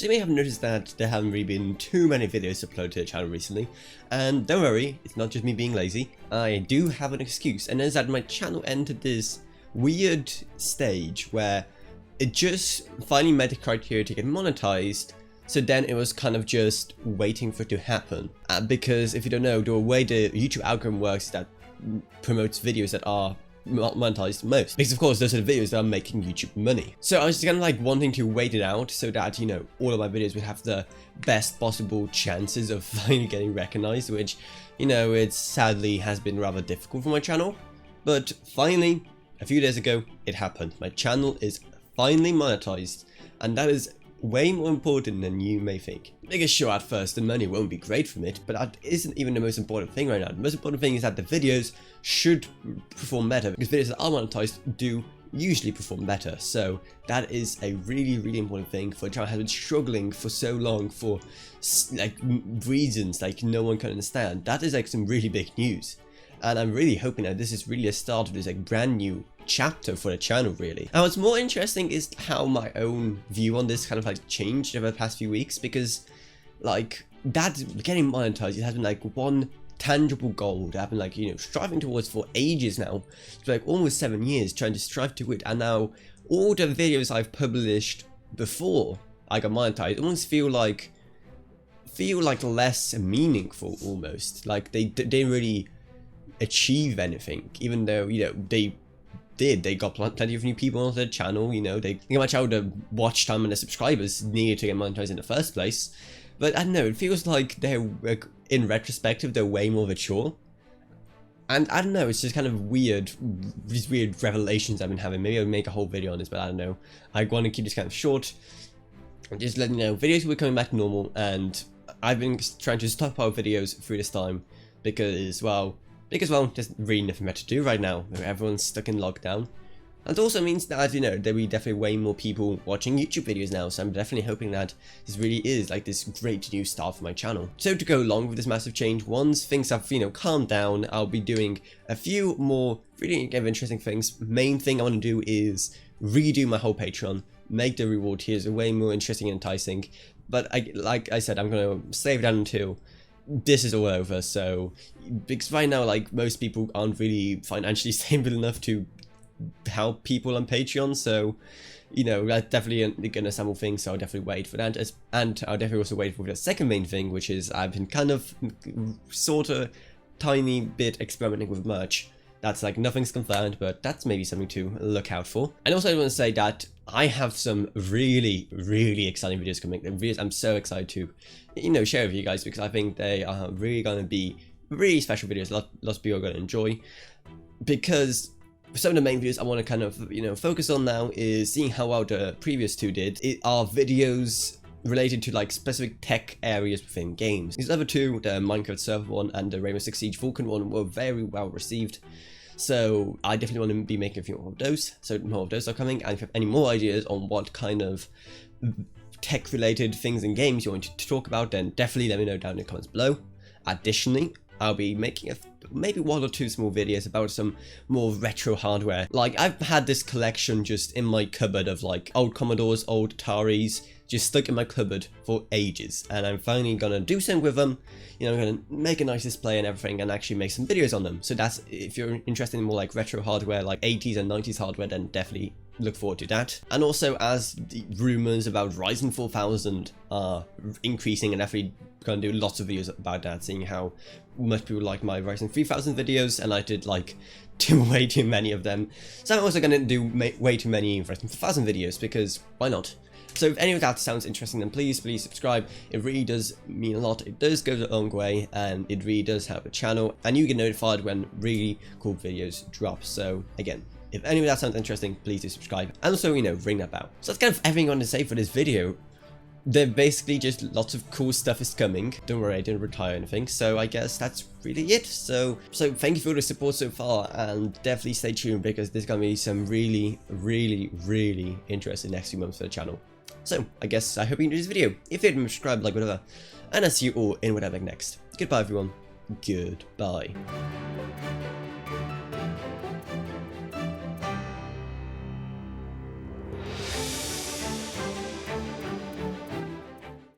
So you may have noticed that there haven't really been too many videos uploaded to the channel recently, and don't worry, it's not just me being lazy. I do have an excuse, and that is that my channel entered this weird stage where it just finally met the criteria to get monetized. So then it was kind of just waiting for it to happen. Because if you don't know, the way the YouTube algorithm works is that promotes videos that are monetized most. Because of course those are the videos that are making YouTube money. So I was just kind of like wanting to wait it out so that, you know, all of my videos would have the best possible chances of finally getting recognized, which, you know, it sadly has been rather difficult for my channel. But finally, a few days ago, it happened. My channel is finally monetized, and that is way more important than you may think. Because sure, at first the money won't be great from it, but that isn't even the most important thing right now. The most important thing is that the videos should perform better, because videos that are monetized do usually perform better. So that is a really important thing for a channel that has been struggling for so long for like reasons like no one can understand. That is like some really big news. And I'm really hoping that this is really a start of this like brand new chapter for the channel, really. And what's more interesting is how my own view on this kind of like changed over the past few weeks, because like that getting monetized, it has been like one tangible goal that I've been like, you know, striving towards for ages now. It's like almost 7 years trying to strive to it, and now all the videos I've published before I got monetized almost feel like less meaningful almost. Like they didn't really achieve anything, even though, you know, they got plenty of new people onto the channel. You know, they think about how the watch time and the subscribers needed to get monetized in the first place. But I don't know, it feels like they're, like, in retrospective, they're way more mature. And I don't know, it's just kind of weird, these weird revelations I've been having. Maybe I'll make a whole video on this, but I don't know. I want to keep this kind of short. Just letting you know, videos will be coming back to normal, and I've been trying to stockpile videos through this time because, well, there's really nothing better to do right now. Everyone's stuck in lockdown. And it also means that, you know, there'll be definitely way more people watching YouTube videos now, so I'm definitely hoping that this really is like this great new start for my channel. So to go along with this massive change, once things have, you know, calmed down, I'll be doing a few more really interesting things. Main thing I want to do is redo my whole Patreon, make the reward tiers way more interesting and enticing. But like I said, I'm going to save that until this is all over. So because right now, like, most people aren't really financially stable enough to help people on Patreon, so, you know, that's definitely gonna sample things, so I'll definitely wait for that. And I'll definitely also wait for the second main thing, which is I've been kind of sort of tiny bit experimenting with merch. That's like, nothing's confirmed, but that's maybe something to look out for. And also I want to say that I have some really exciting videos coming. Videos I'm so excited to, you know, share with you guys, because I think they are really gonna be really special videos. Lots of people are gonna enjoy, because some of the main videos I want to kind of, you know, focus on now is seeing how well the previous two did. It are videos related to like specific tech areas within games. These other two, the Minecraft server one and the Rainbow Six Siege Vulcan one, were very well received. So I definitely want to be making a few more of those. So more of those are coming. And if you have any more ideas on what kind of tech related things in games you want to talk about, then definitely let me know down in the comments below. Additionally, I'll be making maybe 1 or 2 small videos about some more retro hardware. Like, I've had this collection just in my cupboard of like old Commodores, old Ataris, just stuck in my cupboard for ages, and I'm finally gonna do something with them. You know, I'm gonna make a nice display and everything, and actually make some videos on them. So that's, if you're interested in more like retro hardware, like 80s and 90s hardware, then definitely look forward to that. And also, as the rumors about Ryzen 4000 are increasing, and definitely gonna do lots of videos about that, seeing how much people like my Ryzen 3000 videos, and I did like way too many of them. So I'm also gonna do way too many Ryzen 4000 videos, because why not? So if any of that sounds interesting, then please subscribe. It really does mean a lot. It does go a long way, and it really does help the channel, and you get notified when really cool videos drop. So again, if any of that sounds interesting, please do subscribe, and also, you know, ring that bell. So that's kind of everything I want to say for this video. They're basically just lots of cool stuff is coming. Don't worry, I didn't retire or anything, so I guess that's really it. So thank you for the support so far, and definitely stay tuned, because there's gonna be some really interesting next few months for the channel. So I guess I hope you enjoyed this video. If you didn't subscribe, like, whatever, and I'll see you all in whatever next. Goodbye everyone. Goodbye.